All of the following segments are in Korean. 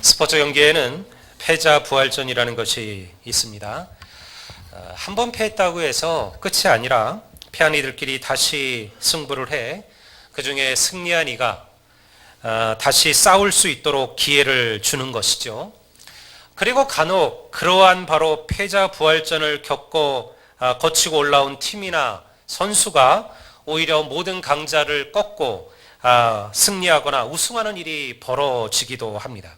스포츠 경기에는 패자 부활전이라는 것이 있습니다. 한 번 패했다고 해서 끝이 아니라 패한 이들끼리 다시 승부를 해 그 중에 승리한 이가 다시 싸울 수 있도록 기회를 주는 것이죠. 그리고 간혹 그러한 바로 패자 부활전을 거치고 올라온 팀이나 선수가 오히려 모든 강자를 꺾고 승리하거나 우승하는 일이 벌어지기도 합니다.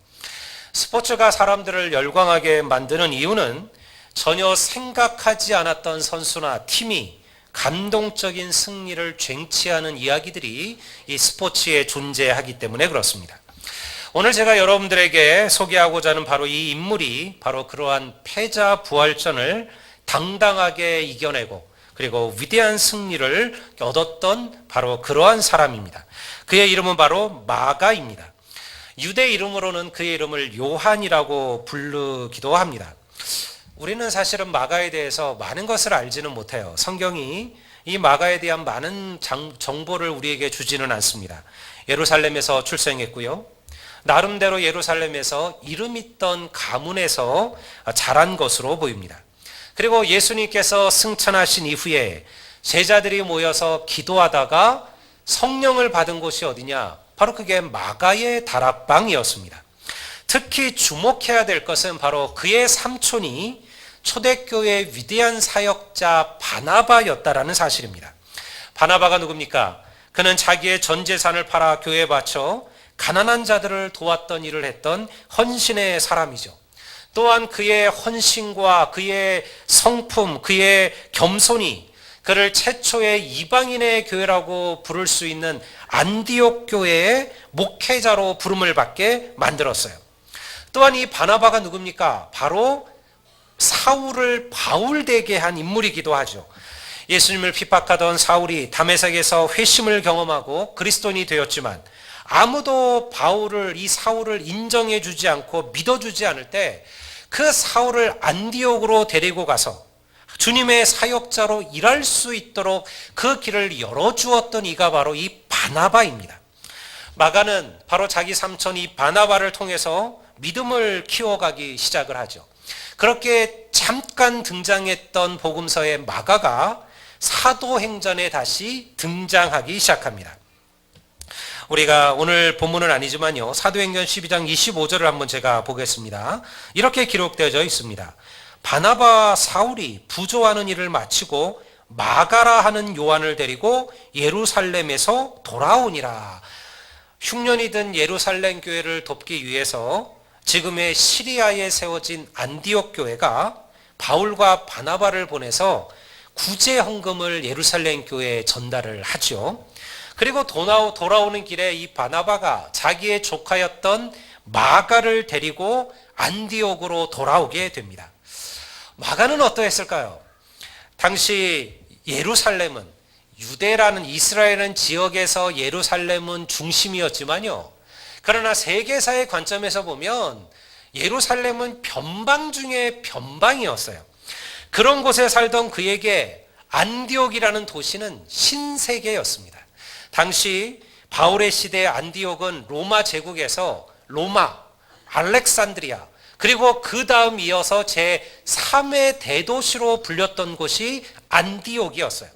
스포츠가 사람들을 열광하게 만드는 이유는 전혀 생각하지 않았던 선수나 팀이 감동적인 승리를 쟁취하는 이야기들이 이 스포츠에 존재하기 때문에 그렇습니다. 오늘 제가 여러분들에게 소개하고자 하는 바로 이 인물이 바로 그러한 패자 부활전을 당당하게 이겨내고 그리고 위대한 승리를 얻었던 바로 그러한 사람입니다. 그의 이름은 바로 마가입니다. 유대 이름으로는 그의 이름을 요한이라고 부르기도 합니다. 우리는 사실은 마가에 대해서 많은 것을 알지는 못해요. 성경이 이 마가에 대한 많은 정보를 우리에게 주지는 않습니다. 예루살렘에서 출생했고요. 나름대로 예루살렘에서 이름 있던 가문에서 자란 것으로 보입니다. 그리고 예수님께서 승천하신 이후에 제자들이 모여서 기도하다가 성령을 받은 곳이 어디냐? 바로 그게 마가의 다락방이었습니다. 특히 주목해야 될 것은 바로 그의 삼촌이 초대교회의 위대한 사역자 바나바였다라는 사실입니다. 바나바가 누굽니까? 그는 자기의 전 재산을 팔아 교회에 바쳐 가난한 자들을 도왔던 일을 했던 헌신의 사람이죠. 또한 그의 헌신과 그의 성품, 그의 겸손이 그를 최초의 이방인의 교회라고 부를 수 있는 안디옥 교회의 목회자로 부름을 받게 만들었어요. 또한 이 바나바가 누굽니까? 바로 사울을 바울되게 한 인물이기도 하죠. 예수님을 핍박하던 사울이 다메섹에서 회심을 경험하고 그리스도인이 되었지만 아무도 이 사울을 인정해 주지 않고 믿어주지 않을 때 그 사울을 안디옥으로 데리고 가서 주님의 사역자로 일할 수 있도록 그 길을 열어주었던 이가 바로 이 바나바입니다. 마가는 바로 자기 삼촌 이 바나바를 통해서 믿음을 키워가기 시작을 하죠. 그렇게 잠깐 등장했던 복음서의 마가가 사도행전에 다시 등장하기 시작합니다. 우리가 오늘 본문은 아니지만요. 사도행전 12장 25절을 한번 제가 보겠습니다. 이렇게 기록되어져 있습니다. 바나바와 사울이 부조하는 일을 마치고 마가라 하는 요한을 데리고 예루살렘에서 돌아오니라. 흉년이 든 예루살렘 교회를 돕기 위해서 지금의 시리아에 세워진 안디옥 교회가 바울과 바나바를 보내서 구제 헌금을 예루살렘 교회에 전달을 하죠. 그리고 돌아오는 길에 이 바나바가 자기의 조카였던 마가를 데리고 안디옥으로 돌아오게 됩니다. 마가는 어떠했을까요? 당시 예루살렘은 유대라는 이스라엘은 지역에서 예루살렘은 중심이었지만요. 그러나 세계사의 관점에서 보면 예루살렘은 변방 중에 변방이었어요. 그런 곳에 살던 그에게 안디옥이라는 도시는 신세계였습니다. 당시 바울의 시대의 안디옥은 로마 제국에서 로마, 알렉산드리아, 그리고 그 다음 이어서 제3의 대도시로 불렸던 곳이 안디옥이었어요.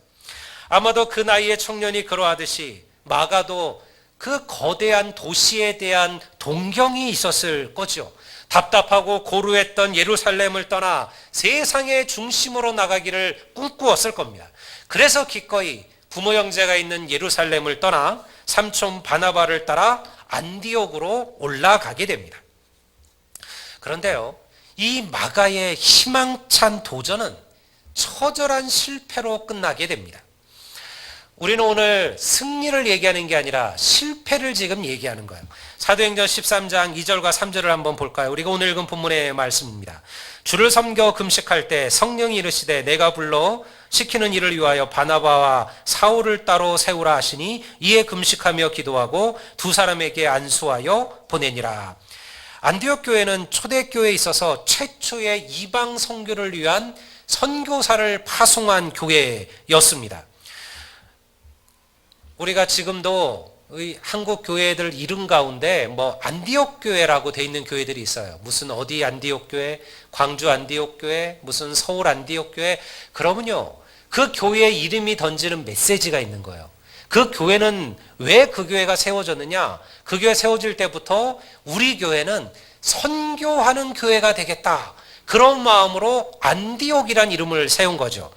아마도 그 나이의 청년이 그러하듯이 마가도 그 거대한 도시에 대한 동경이 있었을 거죠. 답답하고 고루했던 예루살렘을 떠나 세상의 중심으로 나가기를 꿈꾸었을 겁니다. 그래서 기꺼이 부모 형제가 있는 예루살렘을 떠나 삼촌 바나바를 따라 안디옥으로 올라가게 됩니다. 그런데요, 이 마가의 희망찬 도전은 처절한 실패로 끝나게 됩니다. 우리는 오늘 승리를 얘기하는 게 아니라 실패를 지금 얘기하는 거예요. 사도행전 13장 2절과 3절을 한번 볼까요? 우리가 오늘 읽은 본문의 말씀입니다. 주를 섬겨 금식할 때 성령이 이르시되 내가 불러 시키는 일을 위하여 바나바와 사울을 따로 세우라 하시니 이에 금식하며 기도하고 두 사람에게 안수하여 보내니라. 안디옥 교회는 초대교회에 있어서 최초의 이방 선교를 위한 선교사를 파송한 교회였습니다. 우리가 지금도 한국 교회들 이름 가운데 뭐 안디옥 교회라고 돼 있는 교회들이 있어요. 무슨 어디 안디옥 교회, 광주 안디옥 교회, 무슨 서울 안디옥 교회. 그러면요, 그 교회 이름이 던지는 메시지가 있는 거예요. 그 교회는 왜 그 교회가 세워졌느냐? 그 교회 세워질 때부터 우리 교회는 선교하는 교회가 되겠다. 그런 마음으로 안디옥이란 이름을 세운 거죠.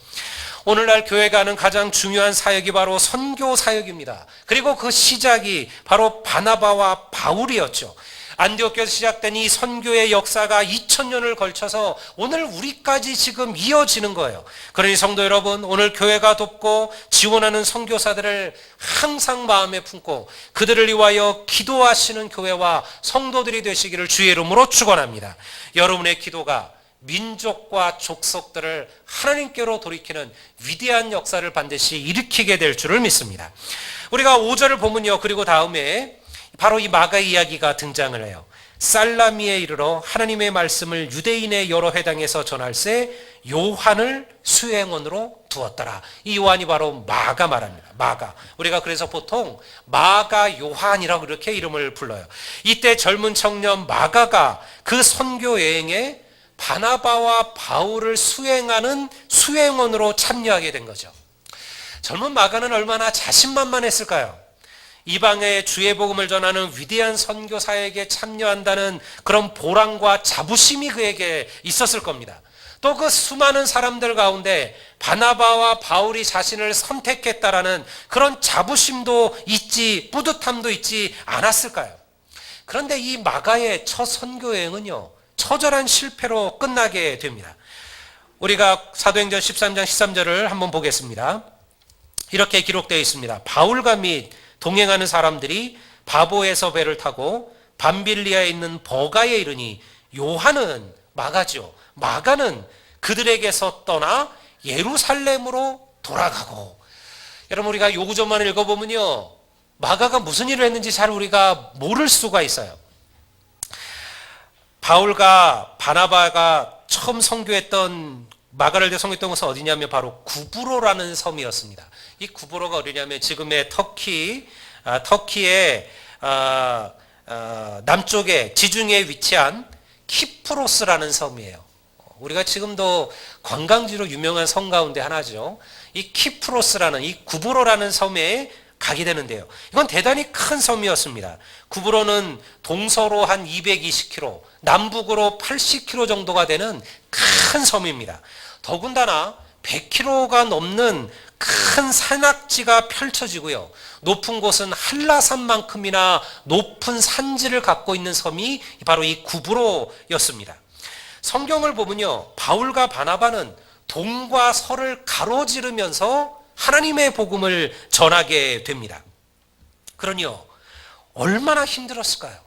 오늘날 교회가 하는 가장 중요한 사역이 바로 선교 사역입니다. 그리고 그 시작이 바로 바나바와 바울이었죠. 안디옥에서 시작된 이 선교의 역사가 2000년을 걸쳐서 오늘 우리까지 지금 이어지는 거예요. 그러니 성도 여러분, 오늘 교회가 돕고 지원하는 선교사들을 항상 마음에 품고 그들을 위하여 기도하시는 교회와 성도들이 되시기를 주의 이름으로 축원합니다. 여러분의 기도가 민족과 족속들을 하나님께로 돌이키는 위대한 역사를 반드시 일으키게 될 줄을 믿습니다. 우리가 5절을 보면요, 그리고 다음에 바로 이 마가 이야기가 등장을 해요. 살라미에 이르러 하나님의 말씀을 유대인의 여러 회당에서 전할세 요한을 수행원으로 두었더라. 이 요한이 바로 마가 말합니다. 마가. 우리가 그래서 보통 마가 요한이라고 이렇게 이름을 불러요. 이때 젊은 청년 마가가 그 선교 여행에 바나바와 바울을 수행하는 수행원으로 참여하게 된 거죠. 젊은 마가는 얼마나 자신만만했을까요? 이방에 주의 복음을 전하는 위대한 선교 사역에 참여한다는 그런 보람과 자부심이 그에게 있었을 겁니다. 또 그 수많은 사람들 가운데 바나바와 바울이 자신을 선택했다라는 그런 자부심도 있지, 뿌듯함도 있지 않았을까요? 그런데 이 마가의 첫 선교 여행은요, 처절한 실패로 끝나게 됩니다. 우리가 사도행전 13장 13절을 한번 보겠습니다. 이렇게 기록되어 있습니다. 바울과 및 동행하는 사람들이 바보에서 배를 타고 밤빌리아에 있는 버가에 이르니 요한은 마가죠. 마가는 그들에게서 떠나 예루살렘으로 돌아가고. 여러분, 우리가 요 구절만 읽어보면요, 마가가 무슨 일을 했는지 잘 우리가 모를 수가 있어요. 바울과 바나바가 처음 선교했던, 마가를 선교했던 곳은 어디냐면 바로 구브로라는 섬이었습니다. 이 구브로가 어디냐면 지금의 터키의 남쪽에 지중해에 위치한 키프로스라는 섬이에요. 우리가 지금도 관광지로 유명한 섬 가운데 하나죠. 이 키프로스라는, 이 구브로라는 섬에 가게 되는데요. 이건 대단히 큰 섬이었습니다. 구브로는 동서로 한 220km, 남북으로 80km 정도가 되는 큰 섬입니다. 더군다나 100km가 넘는 큰 산악지가 펼쳐지고요. 높은 곳은 한라산만큼이나 높은 산지를 갖고 있는 섬이 바로 이 구브로였습니다. 성경을 보면요, 바울과 바나바는 동과 서를 가로지르면서 하나님의 복음을 전하게 됩니다. 그러니요, 얼마나 힘들었을까요?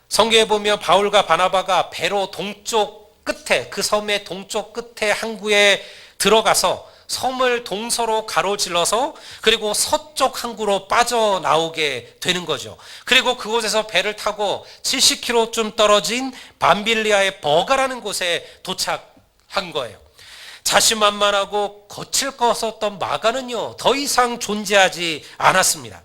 성경에 보면 바울과 바나바가 배로 동쪽 끝에, 그 섬의 동쪽 끝에 항구에 들어가서 섬을 동서로 가로질러서 그리고 서쪽 항구로 빠져나오게 되는 거죠. 그리고 그곳에서 배를 타고 70km쯤 떨어진 밤빌리아의 버가라는 곳에 도착한 거예요. 자신만만하고 거칠 것 없었던 마가는요, 더 이상 존재하지 않았습니다.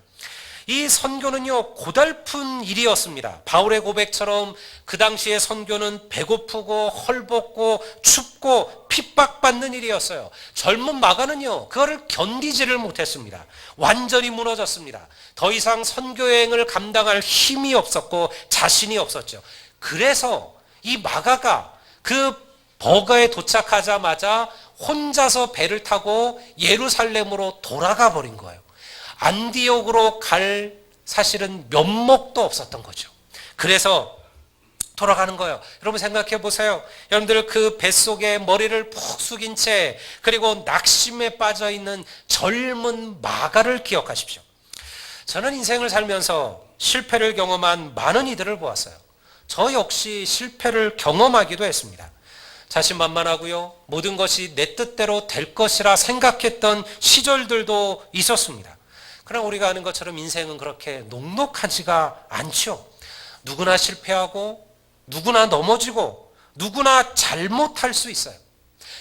이 선교는요, 고달픈 일이었습니다. 바울의 고백처럼 그 당시의 선교는 배고프고 헐벗고 춥고 핍박받는 일이었어요. 젊은 마가는요, 그거를 견디지를 못했습니다. 완전히 무너졌습니다. 더 이상 선교여행을 감당할 힘이 없었고 자신이 없었죠. 그래서 이 마가가 그 버가에 도착하자마자 혼자서 배를 타고 예루살렘으로 돌아가 버린 거예요. 안디옥으로 갈 사실은 면목도 없었던 거죠. 그래서 돌아가는 거예요. 여러분 생각해 보세요. 여러분들 그 뱃속에 머리를 푹 숙인 채 그리고 낙심에 빠져 있는 젊은 마가를 기억하십시오. 저는 인생을 살면서 실패를 경험한 많은 이들을 보았어요. 저 역시 실패를 경험하기도 했습니다. 자신만만하고요, 모든 것이 내 뜻대로 될 것이라 생각했던 시절들도 있었습니다. 그러나 우리가 아는 것처럼 인생은 그렇게 녹록하지가 않죠. 누구나 실패하고 누구나 넘어지고 누구나 잘못할 수 있어요.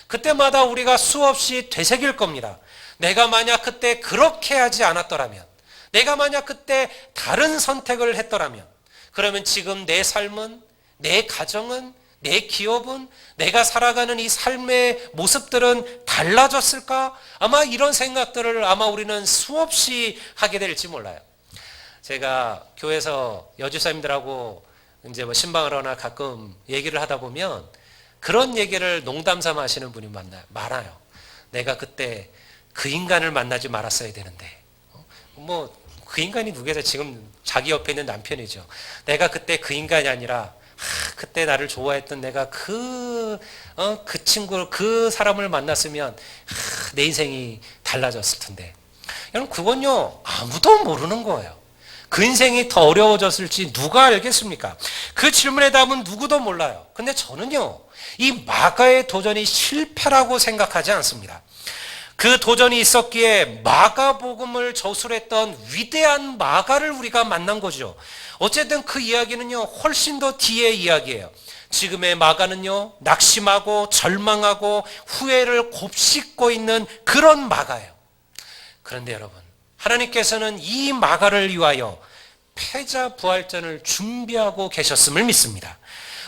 그때마다 우리가 수없이 되새길 겁니다. 내가 만약 그때 그렇게 하지 않았더라면, 내가 만약 그때 다른 선택을 했더라면, 그러면 지금 내 삶은, 내 가정은, 내 기업은, 내가 살아가는 이 삶의 모습들은 달라졌을까? 아마 이런 생각들을 아마 우리는 수없이 하게 될지 몰라요. 제가 교회에서 여주사님들하고 이제 뭐 신방을 하거나 가끔 얘기를 하다 보면 그런 얘기를 농담 삼아 하시는 분이 많아요. 내가 그때 그 인간을 만나지 말았어야 되는데. 뭐 그 인간이 누구겠어요? 지금 자기 옆에 있는 남편이죠. 내가 그때 그 인간이 아니라 그때 나를 좋아했던 내가 그 친구를, 그 사람을 만났으면 내 인생이 달라졌을 텐데. 여러분, 그건요, 아무도 모르는 거예요. 그 인생이 더 어려워졌을지 누가 알겠습니까? 그 질문의 답은 누구도 몰라요. 근데 저는요, 이 마가의 도전이 실패라고 생각하지 않습니다. 그 도전이 있었기에 마가복음을 저술했던 위대한 마가를 우리가 만난 거죠. 어쨌든 그 이야기는요, 훨씬 더 뒤의 이야기예요. 지금의 마가는요, 낙심하고 절망하고 후회를 곱씹고 있는 그런 마가예요. 그런데 여러분, 하나님께서는 이 마가를 위하여 패자부활전을 준비하고 계셨음을 믿습니다.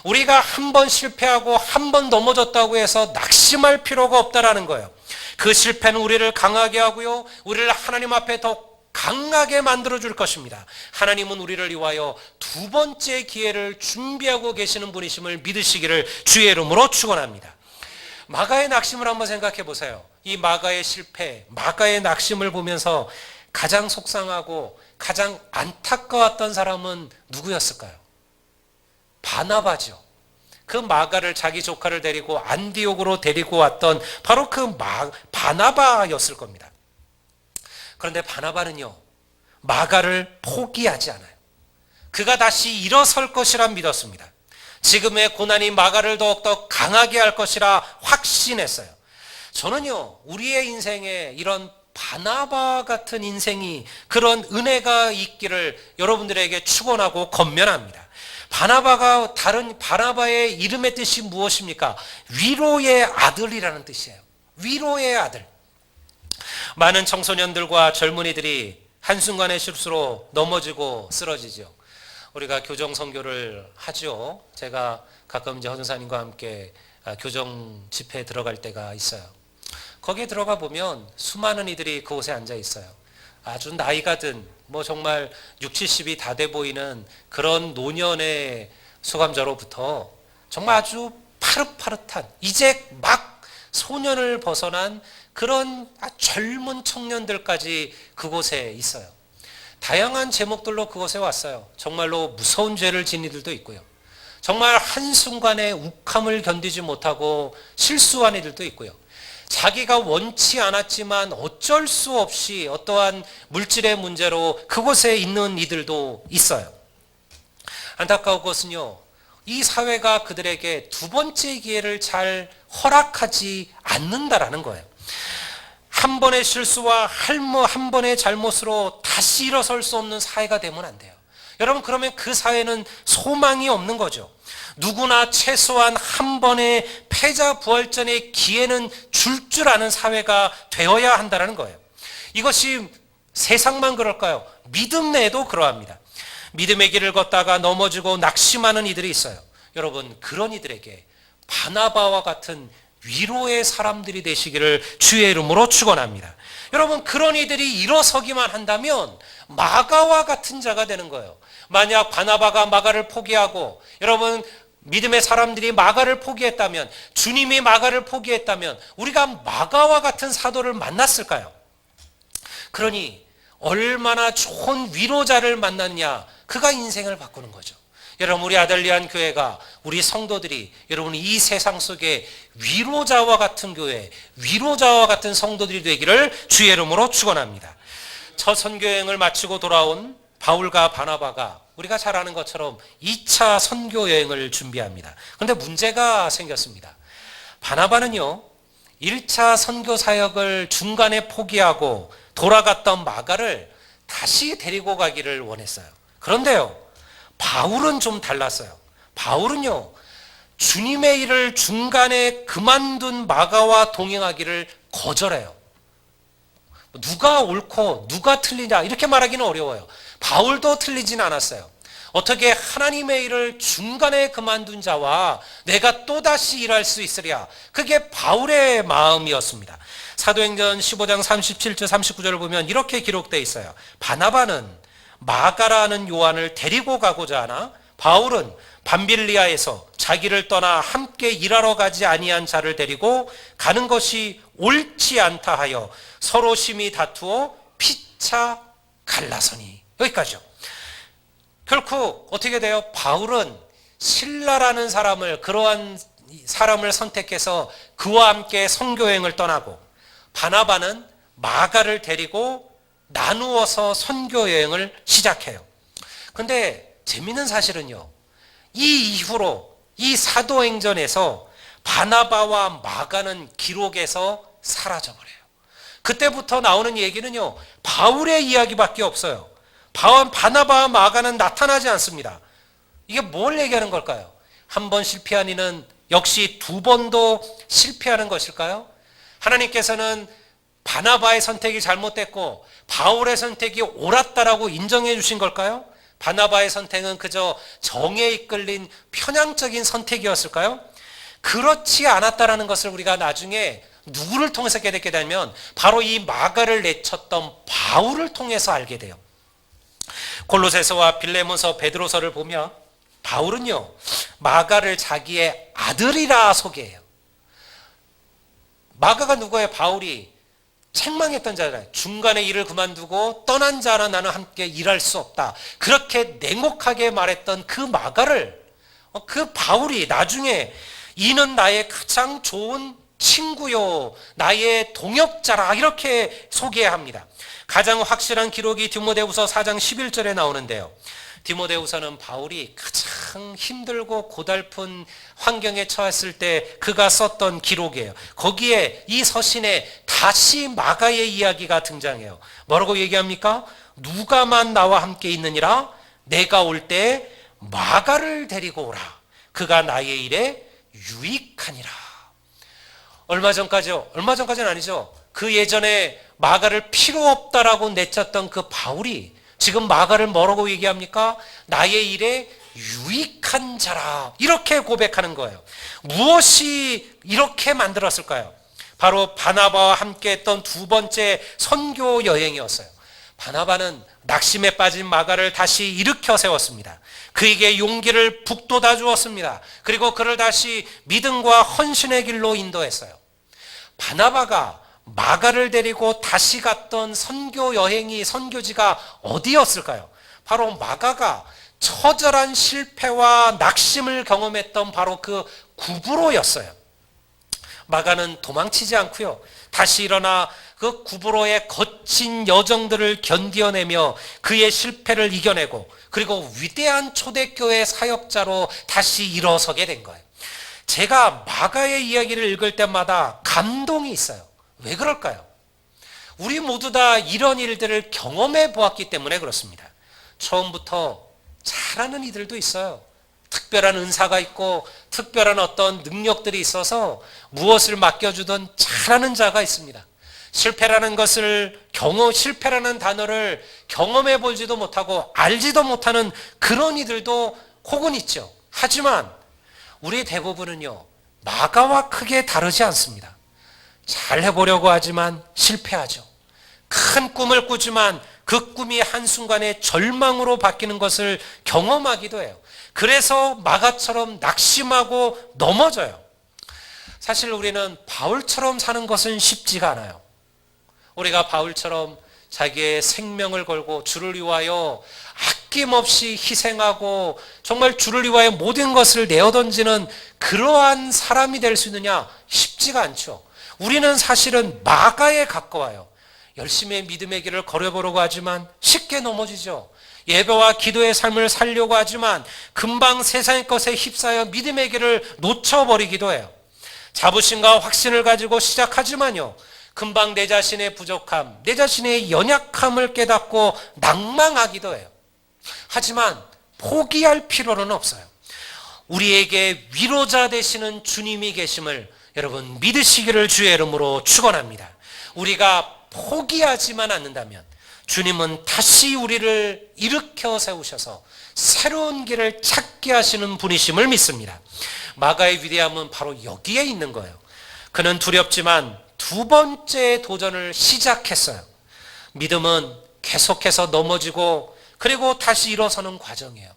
우리가 한 번 실패하고 한 번 넘어졌다고 해서 낙심할 필요가 없다라는 거예요. 그 실패는 우리를 강하게 하고요, 우리를 하나님 앞에 더 강하게 만들어줄 것입니다. 하나님은 우리를 위하여 두 번째 기회를 준비하고 계시는 분이심을 믿으시기를 주의 이름으로 축원합니다. 마가의 낙심을 한번 생각해 보세요. 이 마가의 실패, 마가의 낙심을 보면서 가장 속상하고 가장 안타까웠던 사람은 누구였을까요? 바나바죠. 그 마가를, 자기 조카를 데리고 안디옥으로 데리고 왔던 바로 그 바나바였을 겁니다. 그런데 바나바는요, 마가를 포기하지 않아요. 그가 다시 일어설 것이라 믿었습니다. 지금의 고난이 마가를 더욱더 강하게 할 것이라 확신했어요. 저는요, 우리의 인생에 이런 바나바 같은 인생이, 그런 은혜가 있기를 여러분들에게 축원하고 권면합니다. 바나바가, 다른 바나바의 이름의 뜻이 무엇입니까? 위로의 아들이라는 뜻이에요. 위로의 아들. 많은 청소년들과 젊은이들이 한순간의 실수로 넘어지고 쓰러지죠. 우리가 교정 선교를 하죠. 제가 가끔 이제 헌사님과 함께 교정 집회에 들어갈 때가 있어요. 거기에 들어가 보면 수많은 이들이 그곳에 앉아 있어요. 아주 나이가 든, 뭐 정말 60, 70이 다 돼 보이는 그런 노년의 수감자로부터 정말 아주 파릇파릇한, 이제 막 소년을 벗어난 그런 젊은 청년들까지 그곳에 있어요. 다양한 제목들로 그곳에 왔어요. 정말로 무서운 죄를 지은 이들도 있고요. 정말 한순간에 욱함을 견디지 못하고 실수한 이들도 있고요. 자기가 원치 않았지만 어쩔 수 없이 어떠한 물질의 문제로 그곳에 있는 이들도 있어요. 안타까운 것은요, 이 사회가 그들에게 두 번째 기회를 잘 허락하지 않는다라는 거예요. 한 번의 실수와 한 번의 잘못으로 다시 일어설 수 없는 사회가 되면 안 돼요. 여러분, 그러면 그 사회는 소망이 없는 거죠. 누구나 최소한 한 번의 패자부활전의 기회는 줄 아는 사회가 되어야 한다는 거예요. 이것이 세상만 그럴까요? 믿음 내에도 그러합니다. 믿음의 길을 걷다가 넘어지고 낙심하는 이들이 있어요. 여러분, 그런 이들에게 바나바와 같은 위로의 사람들이 되시기를 주의 이름으로 축원합니다. 여러분, 그런 이들이 일어서기만 한다면 마가와 같은 자가 되는 거예요. 만약 바나바가 마가를 포기하고, 여러분, 믿음의 사람들이 마가를 포기했다면, 주님이 마가를 포기했다면 우리가 마가와 같은 사도를 만났을까요? 그러니 얼마나 좋은 위로자를 만났냐, 그가 인생을 바꾸는 거죠. 여러분, 우리 아들리안 교회가, 우리 성도들이, 여러분, 이 세상 속에 위로자와 같은 교회, 위로자와 같은 성도들이 되기를 주의 이름으로 축원합니다. 첫 선교여행을 마치고 돌아온 바울과 바나바가 우리가 잘 아는 것처럼 2차 선교 여행을 준비합니다. 그런데 문제가 생겼습니다. 바나바는요, 1차 선교 사역을 중간에 포기하고 돌아갔던 마가를 다시 데리고 가기를 원했어요. 그런데요, 바울은 좀 달랐어요. 바울은요, 주님의 일을 중간에 그만둔 마가와 동행하기를 거절해요. 누가 옳고 누가 틀리냐 이렇게 말하기는 어려워요. 바울도 틀리진 않았어요. 어떻게 하나님의 일을 중간에 그만둔 자와 내가 또다시 일할 수 있으랴. 그게 바울의 마음이었습니다. 사도행전 15장 37절 39절을 보면 이렇게 기록되어 있어요. 바나바는 마가라는 요한을 데리고 가고자 하나 바울은 밤빌리아에서 자기를 떠나 함께 일하러 가지 아니한 자를 데리고 가는 것이 옳지 않다 하여 서로 심히 다투어 피차 갈라서니. 여기까지요. 결코 어떻게 돼요? 바울은 실라라는 사람을, 그러한 사람을 선택해서 그와 함께 선교여행을 떠나고, 바나바는 마가를 데리고 나누어서 선교여행을 시작해요. 근데 재미있는 사실은요, 이 이후로 이 사도행전에서 바나바와 마가는 기록에서 사라져버려요. 그때부터 나오는 얘기는요, 바울의 이야기밖에 없어요. 바나바와 마가는 나타나지 않습니다. 이게 뭘 얘기하는 걸까요? 한 번 실패한 이는 역시 두 번도 실패하는 것일까요? 하나님께서는 바나바의 선택이 잘못됐고 바울의 선택이 옳았다라고 인정해 주신 걸까요? 바나바의 선택은 그저 정에 이끌린 편향적인 선택이었을까요? 그렇지 않았다라는 것을 우리가 나중에 누구를 통해서 깨닫게 되면 바로 이 마가를 내쳤던 바울을 통해서 알게 돼요. 골로새서와 빌레몬서, 베드로서를 보면 바울은요, 마가를 자기의 아들이라 소개해요. 마가가 누구예요? 바울이 책망했던 자잖아요. 중간에 일을 그만두고 떠난 자라 나는 함께 일할 수 없다. 그렇게 냉혹하게 말했던 그 마가를, 그 바울이 나중에 이는 나의 가장 좋은 친구요, 나의 동역자라 이렇게 소개합니다. 가장 확실한 기록이 디모데후서 4장 11절에 나오는데요. 디모데후서는 바울이 가장 힘들고 고달픈 환경에 처했을 때 그가 썼던 기록이에요. 거기에 이 서신에 다시 마가의 이야기가 등장해요. 뭐라고 얘기합니까? 누가만 나와 함께 있느니라 내가 올 때 마가를 데리고 오라. 그가 나의 일에 유익하니라. 얼마 전까지는 아니죠. 그 예전에 마가를 필요 없다라고 내쳤던 그 바울이 지금 마가를 뭐라고 얘기합니까? 나의 일에 유익한 자라. 이렇게 고백하는 거예요. 무엇이 이렇게 만들었을까요? 바로 바나바와 함께 했던 두 번째 선교 여행이었어요. 바나바는 낙심에 빠진 마가를 다시 일으켜 세웠습니다. 그에게 용기를 북돋아 주었습니다. 그리고 그를 다시 믿음과 헌신의 길로 인도했어요. 바나바가 마가를 데리고 다시 갔던 선교 여행이, 선교지가 어디였을까요? 바로 마가가 처절한 실패와 낙심을 경험했던 바로 그 구브로였어요. 마가는 도망치지 않고요, 다시 일어나 그 구브로의 거친 여정들을 견뎌내며 그의 실패를 이겨내고 그리고 위대한 초대교회 사역자로 다시 일어서게 된 거예요. 제가 마가의 이야기를 읽을 때마다 감동이 있어요. 왜 그럴까요? 우리 모두 다 이런 일들을 경험해 보았기 때문에 그렇습니다. 처음부터 잘하는 이들도 있어요. 특별한 은사가 있고 특별한 어떤 능력들이 있어서 무엇을 맡겨주든 잘하는 자가 있습니다. 실패라는 단어를 경험해 보지도 못하고 알지도 못하는 그런 이들도 혹은 있죠. 하지만 우리 대부분은요, 마가와 크게 다르지 않습니다. 잘 해보려고 하지만 실패하죠. 큰 꿈을 꾸지만 그 꿈이 한순간에 절망으로 바뀌는 것을 경험하기도 해요. 그래서 마가처럼 낙심하고 넘어져요. 사실 우리는 바울처럼 사는 것은 쉽지가 않아요. 우리가 바울처럼 자기의 생명을 걸고 주를 위하여 아낌없이 희생하고 정말 주를 위하여 모든 것을 내어던지는 그러한 사람이 될 수 있느냐? 쉽지가 않죠. 우리는 사실은 마가에 가까워요. 열심히 믿음의 길을 걸어보려고 하지만 쉽게 넘어지죠. 예배와 기도의 삶을 살려고 하지만 금방 세상의 것에 휩싸여 믿음의 길을 놓쳐버리기도 해요. 자부심과 확신을 가지고 시작하지만요, 금방 내 자신의 부족함, 내 자신의 연약함을 깨닫고 낭망하기도 해요. 하지만 포기할 필요는 없어요. 우리에게 위로자 되시는 주님이 계심을 여러분 믿으시기를 주의 이름으로 축원합니다. 우리가 포기하지만 않는다면 주님은 다시 우리를 일으켜 세우셔서 새로운 길을 찾게 하시는 분이심을 믿습니다. 마가의 위대함은 바로 여기에 있는 거예요. 그는 두렵지만 두 번째 도전을 시작했어요. 믿음은 계속해서 넘어지고 그리고 다시 일어서는 과정이에요.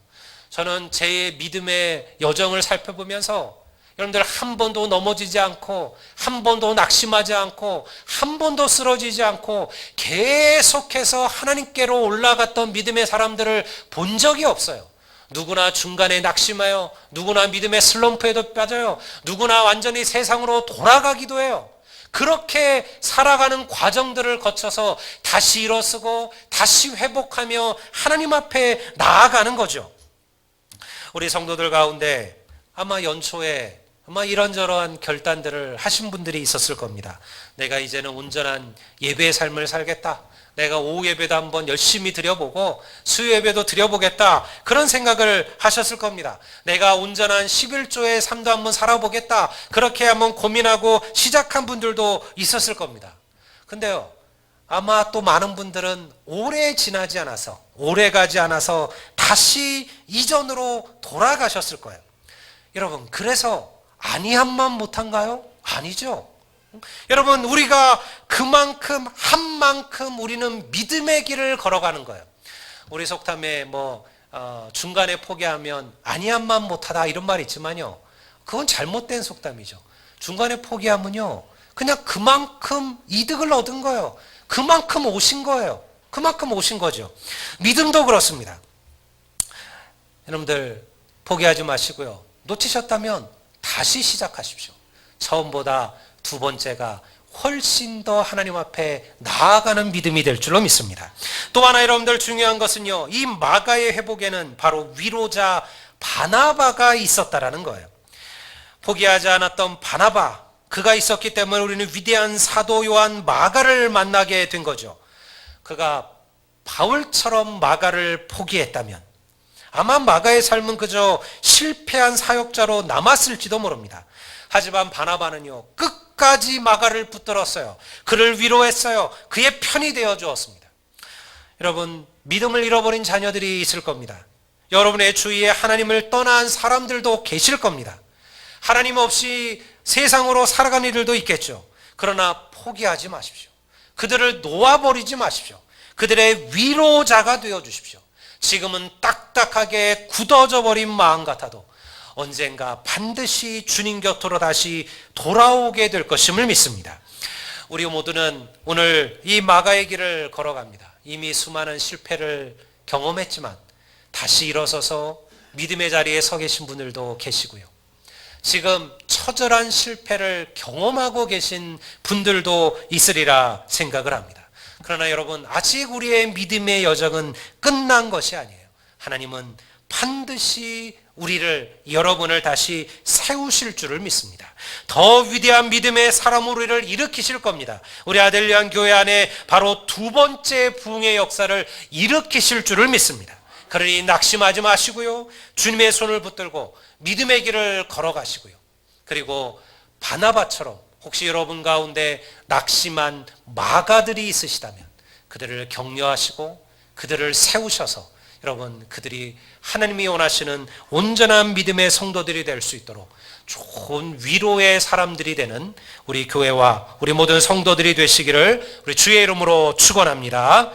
저는 제 믿음의 여정을 살펴보면서 여러분들 한 번도 넘어지지 않고 한 번도 낙심하지 않고 한 번도 쓰러지지 않고 계속해서 하나님께로 올라갔던 믿음의 사람들을 본 적이 없어요. 누구나 중간에 낙심해요. 누구나 믿음의 슬럼프에도 빠져요. 누구나 완전히 세상으로 돌아가기도 해요. 그렇게 살아가는 과정들을 거쳐서 다시 일어서고 다시 회복하며 하나님 앞에 나아가는 거죠. 우리 성도들 가운데 아마 연초에 이런저런 결단들을 하신 분들이 있었을 겁니다. 내가 이제는 온전한 예배의 삶을 살겠다. 내가 오후 예배도 한번 열심히 드려보고 수요 예배도 드려보겠다. 그런 생각을 하셨을 겁니다. 내가 온전한 11조의 삶도 한번 살아보겠다. 그렇게 한번 고민하고 시작한 분들도 있었을 겁니다. 근데요, 아마 또 많은 분들은 오래 지나지 않아서, 오래 가지 않아서 다시 이전으로 돌아가셨을 거예요. 여러분, 그래서 아니함만 못한가요? 아니죠. 여러분, 우리가 그만큼 한 만큼 우리는 믿음의 길을 걸어가는 거예요. 우리 속담에 중간에 포기하면 아니함만 못하다 이런 말이 있지만요, 그건 잘못된 속담이죠. 중간에 포기하면요, 그냥 그만큼 이득을 얻은 거예요. 그만큼 오신 거예요. 그만큼 오신 거죠. 믿음도 그렇습니다. 여러분들 포기하지 마시고요, 놓치셨다면 다시 시작하십시오. 처음보다 두 번째가 훨씬 더 하나님 앞에 나아가는 믿음이 될 줄로 믿습니다. 또 하나 여러분들 중요한 것은요, 이 마가의 회복에는 바로 위로자 바나바가 있었다라는 거예요. 포기하지 않았던 바나바, 그가 있었기 때문에 우리는 위대한 사도 요한 마가를 만나게 된 거죠. 그가 바울처럼 마가를 포기했다면 아마 마가의 삶은 그저 실패한 사역자로 남았을지도 모릅니다. 하지만 바나바는요, 끝까지 마가를 붙들었어요. 그를 위로했어요. 그의 편이 되어 주었습니다. 여러분, 믿음을 잃어버린 자녀들이 있을 겁니다. 여러분의 주위에 하나님을 떠난 사람들도 계실 겁니다. 하나님 없이 세상으로 살아가는 이들도 있겠죠. 그러나 포기하지 마십시오. 그들을 놓아버리지 마십시오. 그들의 위로자가 되어 주십시오. 지금은 딱딱하게 굳어져 버린 마음 같아도 언젠가 반드시 주님 곁으로 다시 돌아오게 될 것임을 믿습니다. 우리 모두는 오늘 이 마가의 길을 걸어갑니다. 이미 수많은 실패를 경험했지만 다시 일어서서 믿음의 자리에 서 계신 분들도 계시고요, 지금 처절한 실패를 경험하고 계신 분들도 있으리라 생각을 합니다. 그러나 여러분, 아직 우리의 믿음의 여정은 끝난 것이 아니에요. 하나님은 반드시 우리를, 여러분을 다시 세우실 줄을 믿습니다. 더 위대한 믿음의 사람으로 우리를 일으키실 겁니다. 우리 아델리안 교회 안에 바로 두 번째 부흥의 역사를 일으키실 줄을 믿습니다. 그러니 낙심하지 마시고요, 주님의 손을 붙들고 믿음의 길을 걸어가시고요, 그리고 바나바처럼 혹시 여러분 가운데 낙심한 마가들이 있으시다면 그들을 격려하시고 그들을 세우셔서 여러분, 그들이 하나님이 원하시는 온전한 믿음의 성도들이 될 수 있도록 좋은 위로의 사람들이 되는 우리 교회와 우리 모든 성도들이 되시기를 우리 주의 이름으로 축원합니다.